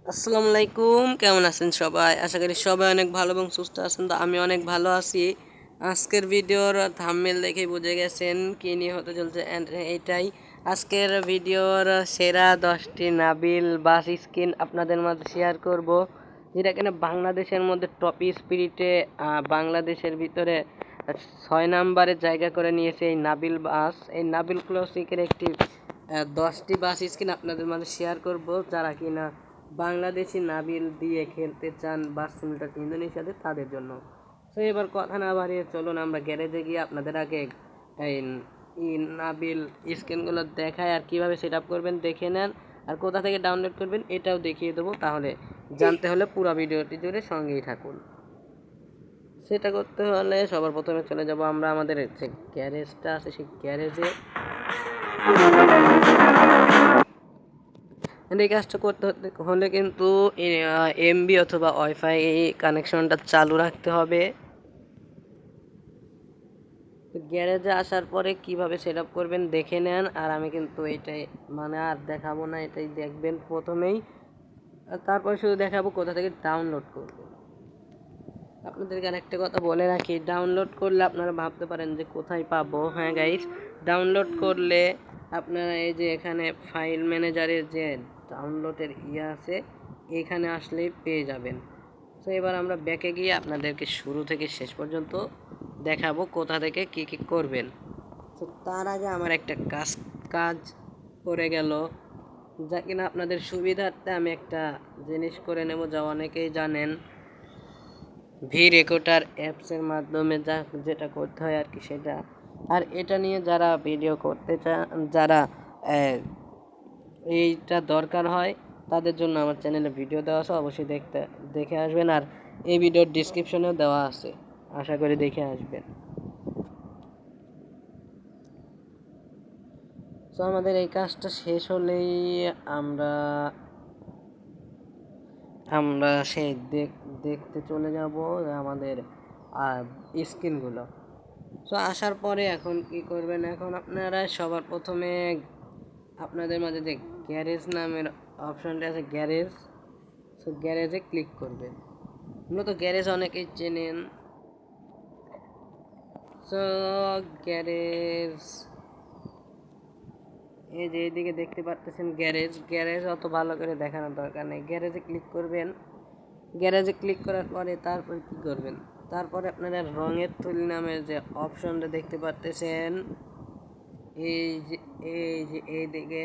আসসালামু আলাইকুম, কেমন আছেন সবাই? আশা করি সবাই অনেক ভালো এবং সুস্থ আছেন। তো আমি অনেক ভালো আছি। আজকের ভিডিওর থাম্বনেল দেখে বুঝে গেছেন কি নিয়ে হতে চলছে, অ্যান্ড এইটাই আজকের ভিডিওর সেরা 10টি নাবিল বাস স্কিন আপনাদের মাঝে শেয়ার করব, যেটা কিনা বাংলাদেশের মধ্যে টপ স্পিরিটে বাংলাদেশের ভিতরে 6 নম্বরে জায়গা করে নিয়েছে এই নাবিল বাস। এই নাবিল ক্লাসিকের একটি 10টি বাস স্কিন আপনাদের মাঝে শেয়ার করব, যারা কিনা বাংলাদেশি নাবিল দিয়ে খেলতে চান বাস সিমুলেটর ইন্দোনেশিয়াতে, তাদের জন্য। তো এবার কথা না বাড়িয়ে চলুন আমরা গ্যারেজে গিয়ে আপনাদের আগে এই নাবিল স্ক্রিনগুলো দেখায় আর কিভাবে সেট আপ করবেন দেখে নেন, আর কোথা থেকে ডাউনলোড করবেন এটাও দেখিয়ে দেবো। তাহলে জানতে হলে পুরো ভিডিওটি জুড়ে সঙ্গেই থাকুন। সেটা করতে হলে সবার প্রথমে চলে যাব আমরা আমাদের যে গ্যারেজটা আছে সেই গ্যারেজে। এই কাজটা করতে হলে কিন্তু এমবি অথবা ওয়াইফাই কানেকশনটা চালু রাখতে হবে। গ্যারেজে আসার পরে কিভাবে সেট আপ করবেন দেখে নেন, আর আমি কিন্তু এটাই আর দেখাবো না, এটাই দেখবেন প্রথমেই। আর তারপরে শুধু দেখাবো কোথা থেকে ডাউনলোড করবো। আপনাদেরকে আরেকটা কথা বলে রাখি, ডাউনলোড করলে আপনারা ভাবতে পারেন যে কোথায় পাবো। হ্যাঁ গাইস, ডাউনলোড করলে আপনারা এই যে এখানে ফাইল ম্যানেজারের যে ডাউনলোডের আছে, এখানে আসলেই পেয়ে যাবেন। তো এবার আমরা ব্যাকে গিয়ে আপনাদেরকে শুরু থেকে শেষ পর্যন্ত দেখাবো কোথা থেকে কী কী করবেন। তো তার আগে আমার একটা কাজ করে গেল, যা কিনা আপনাদের সুবিধার্থে আমি একটা জিনিস করে নেব, যা অনেকেই জানেন। ভি রেকর্ডার অ্যাপসের মাধ্যমে যেটা করতে হয় আর কি সেটা। আর এটা নিয়ে যারা ভিডিও করতে চান, যারা এইটা দরকার হয়, তাদের জন্য আমার চ্যানেলে ভিডিও দেওয়া আছে, অবশ্যই দেখে আসবেন। আর এই ভিডিওর ডিসক্রিপশনেও দেওয়া আছে, আশা করি দেখে আসবেন। তো আমাদের এই কাজটা শেষ হলেই আমরা আমরা সেই দেখতে চলে যাব আমাদের স্ক্রিনগুলো। তো আসার পরে এখন কি করবেন, এখন আপনারা সবার প্রথমে আপনাদের মাঝে যে গ্যারেজ নামের অপশনটা আছে, গ্যারেজ, তো গ্যারেজে ক্লিক করবেন। মূলত গ্যারেজ অনেকেই চেনেন। তো গ্যারেজ, এই যে এইদিকে দেখতে পাচ্ছেন গ্যারেজ অত ভালো করে দেখানোর দরকার নেই। গ্যারেজে ক্লিক করবেন। গ্যারেজে ক্লিক করার পরে তারপর কি করবেন, তারপরে আপনারা রঙের তুলি নামের যে অপশনটা দেখতে পাচ্ছেন, এই যে এইদিকে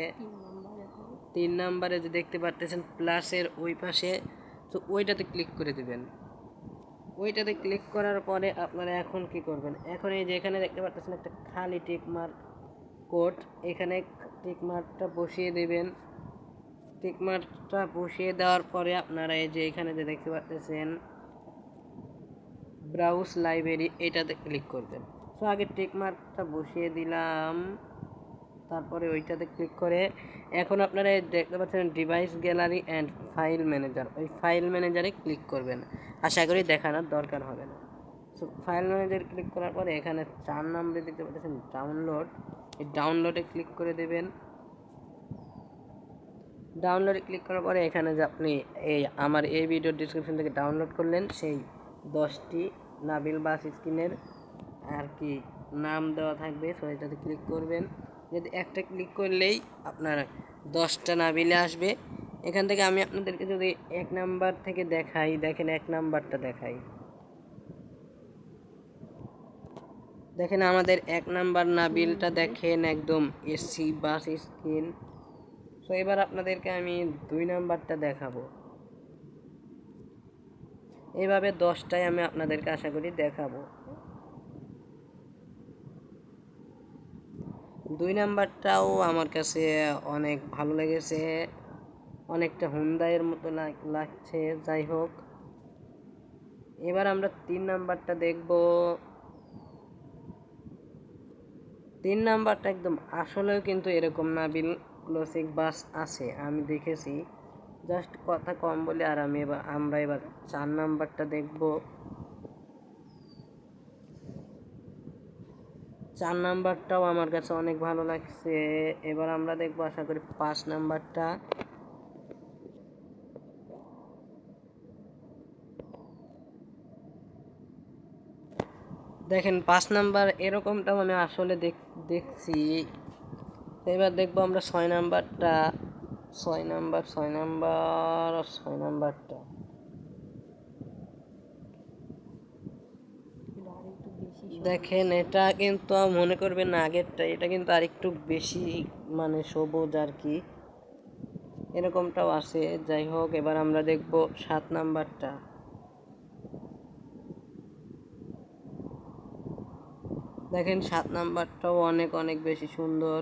3 নম্বরে যে দেখতে পাচ্ছেন প্লাসের ওই পাশে, তো ওইটাতে ক্লিক করে দিবেন। ওইটাতে ক্লিক করার পরে আপনারা এখন কি করবেন, এখন এই যে এখানে দেখতে পাচ্ছেন একটা খালি টিক মার্ক কোড, এখানে টিক মার্কটা বসিয়ে দেবেন। টিক মার্কটা বসিয়ে দেওয়ার পরে আপনারা এই যে এখানে যে দেখতে পাচ্ছেন ব্রাউজ লাইব্রেরি, এটাতে ক্লিক করবেন। সো আগে টিক মার্কটা বসিয়ে দিলাম, তারপরে ওইটাতে ক্লিক করে এখন আপনারা দেখতে পাচ্ছেন device gallery and file manager, ওই ফাইল ম্যানেজারে ক্লিক করবেন। আশা করি দেখানোর দরকার হবে না। সো ফাইল ম্যানেজারে ক্লিক করার পরে এখানে 4 নম্বরে দেখতে পাচ্ছেন ডাউনলোড, এই ডাউনলোডে ক্লিক করে দেবেন। ডাউনলোডে ক্লিক করার পরে এখানে যে আপনি আমার এই ভিডিওর ডিসক্রিপশন থেকে ডাউনলোড করলেন সেই 10টি নাবিল বাস স্ক্রিনের আর কি নাম দেওয়া থাকবে, সো এটাতে ক্লিক করবেন। যদি একটা ক্লিক করলেই আপনার 10টা নাবিলে আসবে। এখান থেকে আমি আপনাদেরকে যদি 1 নাম্বার থেকে দেখাই, দেখেন 1 নাম্বারটা দেখাই, দেখেন আমাদের 1 নাম্বার নাবিলটা দেখেন একদম এসি বাস স্ক্রিন। তো এবার আপনাদেরকে আমি 2 নাম্বারটা দেখাবো। এইভাবে 10টাই আমি আপনাদেরকে আশা করি দেখাবো। 2 নাম্বারটাও আমার কাছে অনেক ভালো লেগেছে, অনেকটা হুন্দাইয়ের মতো লাগছে। যাই হোক, এবার আমরা 3 নাম্বারটা দেখব। 3 নাম্বারটা একদম আসলেও কিন্তু এরকম নাবিল ক্লাসিক বাস আছে, আমি দেখেছি। জাস্ট কথা কম বলে আর আমরা এবার 4 নাম্বারটা দেখব। 4 নাম্বারটাও আমার কাছে অনেক ভালো লাগছে। এবার আমরা দেখবো আশা করি 5 নাম্বারটা। দেখেন 5 নাম্বার এরকমটা মানে আসলে দেখছি। এবার দেখবো আমরা 6 নাম্বারটা। 6 নাম্বারটা দেখেন, এটা কিন্তু মনে করবেন না আগেরটা, এটা কিন্তু আর একটু বেশি মানে সবুজ আর কি, এরকমটাও আছে। যাই হোক, এবার আমরা দেখব 7 নাম্বারটা। দেখেন 7 নাম্বারটাও অনেক অনেক বেশি সুন্দর।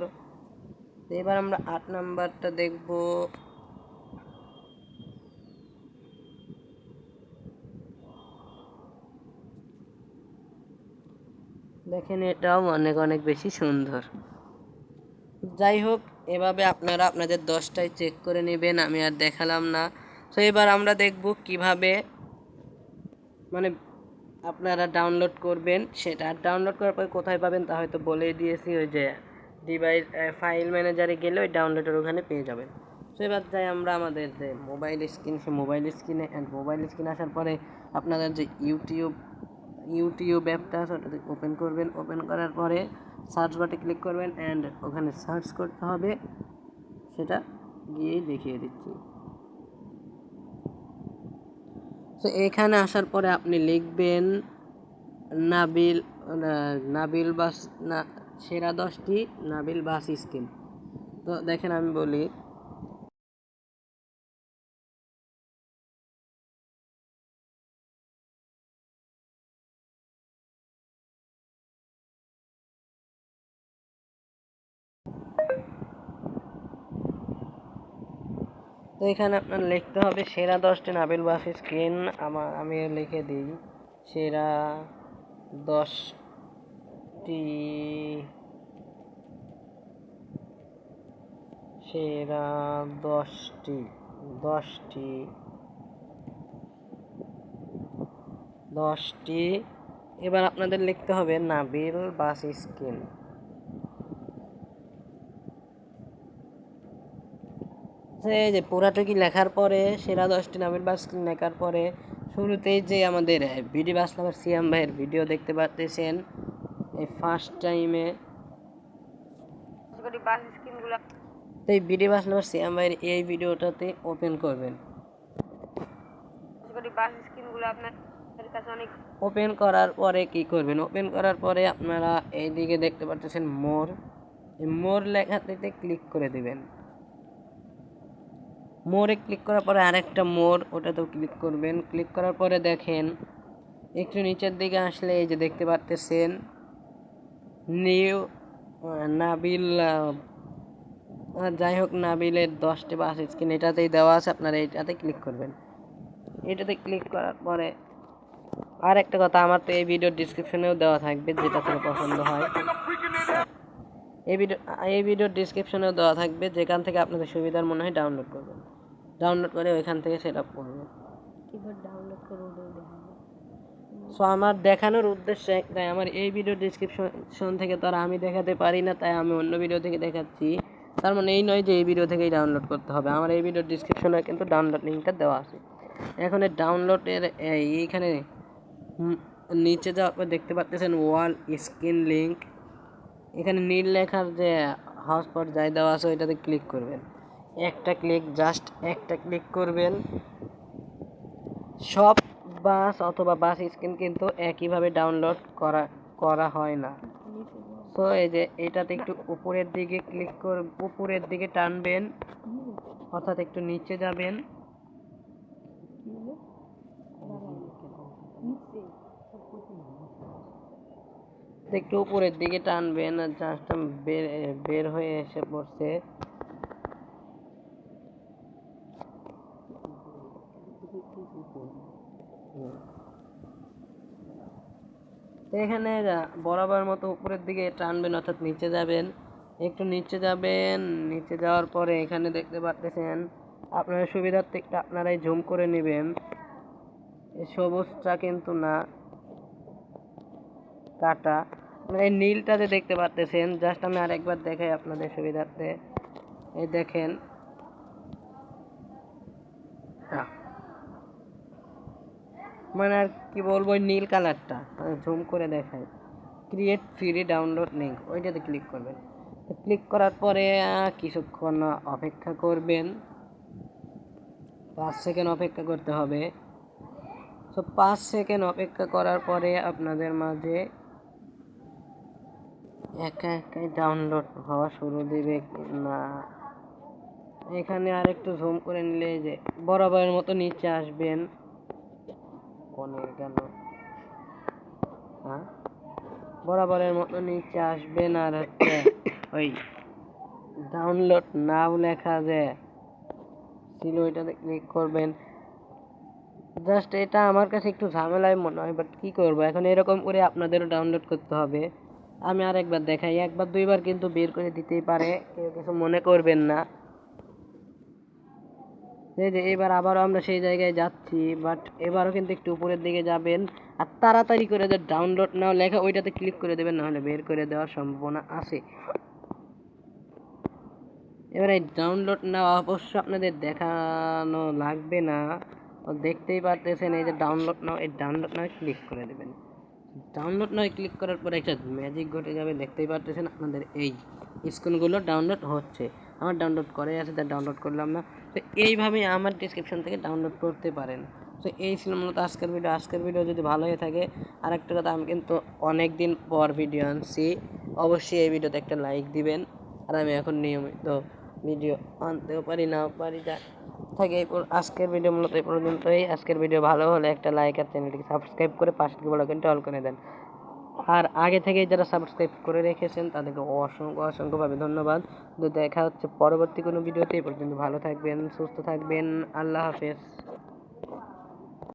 এবার আমরা 8 নাম্বারটা দেখব। দেখেন এটাও অনেক অনেক বেশি সুন্দর। যাই হোক, এভাবে আপনারা আপনাদের 10টাই চেক করে নেবেন, আমি আর দেখালাম না। তো এবার আমরা দেখব কিভাবে মানে আপনারা ডাউনলোড করবেন। সেটা ডাউনলোড করার পর কোথায় পাবেন তা হয়তো বলেই দিয়েছি, ওই যে ডিভাইস ফাইল ম্যানেজারে গেলে ওই ডাউনলোডের ওখানে পেয়ে যাবেন। তো এবার যাই আমরা আমাদের যে মোবাইল স্ক্রিন, সে মোবাইল স্ক্রিনে আসার পরে আপনাদের যে ইউটিউব অ্যাপটা আছে ওটাতে ওপেন করবেন। ওপেন করার পরে সার্চ বাটে ক্লিক করবেন অ্যান্ড ওখানে সার্চ করতে হবে, সেটা গিয়েই দেখিয়ে দিচ্ছি। তো এখানে আসার পরে আপনি লিখবেন নাবিল নাবিল বাস না সেরা 10টি নাবিল বাস স্কিম। তো দেখেন আমি বলি, তো এখানে আপনার লিখতে হবে সেরা 10টি নাবিল বাস স্কিন। আমি লিখে দিই সেরা 10টি সেরা 10টি 10টি 10টি। এবার আপনাদের লিখতে হবে নাবিল বাস স্কিন। এই যে পুরাটুকি লেখার পরে সেরা 10টি নাবিল বাস স্কিন লেখার পরে শুরুতেই যে আমাদের বিডি বাস লাভার সিয়াম ভাইয়ের ভিডিও দেখতে পাচ্ছেন এই ফার্স্ট টাইমে, তো এই বিডি বাস লাভার সিয়াম ভাইয়ের এই ভিডিওটাতে ওপেন করবেন। ওপেন করার পরে কি করবেন, ওপেন করার পরে আপনারা এইদিকে দেখতে পাচ্ছেন মোর, এই মোর লেখাটিতে ক্লিক করে দিবেন। মোরে ক্লিক করার পরে আরেকটা মোর, ওটাতেও ক্লিক করবেন। ক্লিক করার পরে দেখেন একটু নিচের দিকে আসলে এই যে দেখতে পাচ্ছেন নিউ নাবিল, যাই হোক নাবিলের 10টি বাস স্কিন এটাতেই দেওয়া আছে, আপনারা এটাতে ক্লিক করবেন। এটাতে ক্লিক করার পরে আর একটা কথা, আমার তো এই ভিডিওর ডিসক্রিপশনেও দেওয়া থাকবে, যেটা থেকে পছন্দ হয় এই ভিডিওর ডিসক্রিপশনেও দেওয়া থাকবে, যেখান থেকে আপনাদের সুবিধার মনে হয় ডাউনলোড করবেন। ডাউনলোড করে ওইখান থেকে সেট আপ করবেন। সো আমার দেখানোর উদ্দেশ্য একটাই, আমার এই ভিডিও ডিসক্রিপশন থেকে তো আর আমি দেখাতে পারি না, তাই আমি অন্য ভিডিও থেকে দেখাচ্ছি। তার মানে এই নয় যে এই ভিডিও থেকেই ডাউনলোড করতে হবে, আমার এই ভিডিওর ডিসক্রিপশনে কিন্তু ডাউনলোড লিঙ্কটা দেওয়া আছে। এখন এই ডাউনলোডের এইখানে নিচে যাওয়ার পর দেখতে পাচ্ছেন ওয়াল স্ক্রিন লিঙ্ক, এখানে নীল লেখার যে হটস্পট যাই দেওয়া আছে ওইটাতে ক্লিক করবেন। জাস্ট একটা ক্লিক করবেন। সব বাস অথবা বাস স্ক্রিন কিন্তু একইভাবে ডাউনলোড করা হয় না। তো এই যে এটাতে একটু উপরের দিকে উপরের দিকে টানবেন, অর্থাৎ একটু নিচে যাবেন। একটু উপরের দিকে টানবেন আর জাস্ট বের হয়ে এসে পড়ছে। এখানে বরাবর মতো উপরের দিকে টানবেন, অর্থাৎ নিচে যাবেন, একটু নিচে যাবেন। নিচে যাওয়ার পরে এখানে দেখতে পাচ্ছেন, আপনার সুবিধার্থে একটু আপনারাই জুম করে নেবেন, এই সবুজটা কিন্তু না কাটা। এই নীলটাতে দেখতে পারতেছেন, জাস্ট আমি আরেকবার দেখাই আপনাদের সুবিধার্থে। এই দেখেন, মানে আর কি বলবো, ওই নীল কালারটা জুম করে দেখাই, ক্রিয়েট ফ্রি ডাউনলোড লিঙ্ক, ওইটাতে ক্লিক করবেন। ক্লিক করার পরে কিছুক্ষণ অপেক্ষা করবেন, 5 সেকেন্ড অপেক্ষা করতে হবে। তো 5 সেকেন্ড অপেক্ষা করার পরে আপনাদের মাঝে একা একাই ডাউনলোড হওয়া শুরু দিবে না। এখানে আরেকটু জুম করে নিলে যে বরাবরের মতো নিচে আসবেন, কোণে কেন, হ্যাঁ, বরাবরের মতো নিচে আসবেন, আর হচ্ছে ওই ডাউনলোড নাও লেখা যে ছিল ওইটাতে ক্লিক করবেন। জাস্ট এটা আমার কাছে একটু ঝামেলায় মনে হয়, বাট কী করবো, এখন এরকম করে আপনাদেরও ডাউনলোড করতে হবে। আমি আরেকবার দেখাই, একবার দুইবার কিন্তু বের করে দিতেই পারে, কেউ কিছু মনে করবেন না। এই যে এবার আবারও আমরা সেই জায়গায় যাচ্ছি, বাট এবারও কিন্তু একটু উপরের দিকে যাবেন, আর তাড়াতাড়ি করে যে ডাউনলোড নাও লেখা ওইটাতে ক্লিক করে দেবেন, নাহলে বের করে দেওয়ার সম্ভাবনা আছে। এবার এই ডাউনলোড নেওয়া অবশ্য আপনাদের দেখানো লাগবে না, দেখতেই পারতেছেন এই যে ডাউনলোড নাও, এই ডাউনলোড নাও ক্লিক করে দেবেন। ডাউনলোড নাও ক্লিক করার পরে একটা ম্যাজিক ঘটে যাবে, দেখতেই পারতেছেন আপনাদের এই স্ক্রিনগুলো ডাউনলোড হচ্ছে। আমার ডাউনলোড করে আছে, তাই ডাউনলোড করলাম না। তো এইভাবেই আমার ডিসক্রিপশন থেকে ডাউনলোড করতে পারেন। তো এই ছিল মূলত আজকের ভিডিও যদি ভালো হয়ে থাকে, আর একটা কথা, আমি কিন্তু অনেক দিন পর ভিডিও আনছি, অবশ্যই এই ভিডিওতে একটা লাইক দিবেন। আর আমি এখন নিয়মিত ভিডিও আনতেও পারি, নাও পারি, যা থাকে। আজকের ভিডিও মূলত এই পর্যন্তই। আজকের ভিডিও ভালো হলে একটা লাইক আর চ্যানেলটিকে সাবস্ক্রাইব করে পাশে বেল আইকনটা অল করে দেন। আর আগে থেকেই যারা সাবস্ক্রাইব করে রেখেছেন তাদেরকে অসংখ্যভাবে ধন্যবাদ। তো দেখা হচ্ছে পরবর্তী কোনো ভিডিওতে। এই পর্যন্ত ভালো থাকবেন, সুস্থ থাকবেন, আল্লাহ হাফেজ।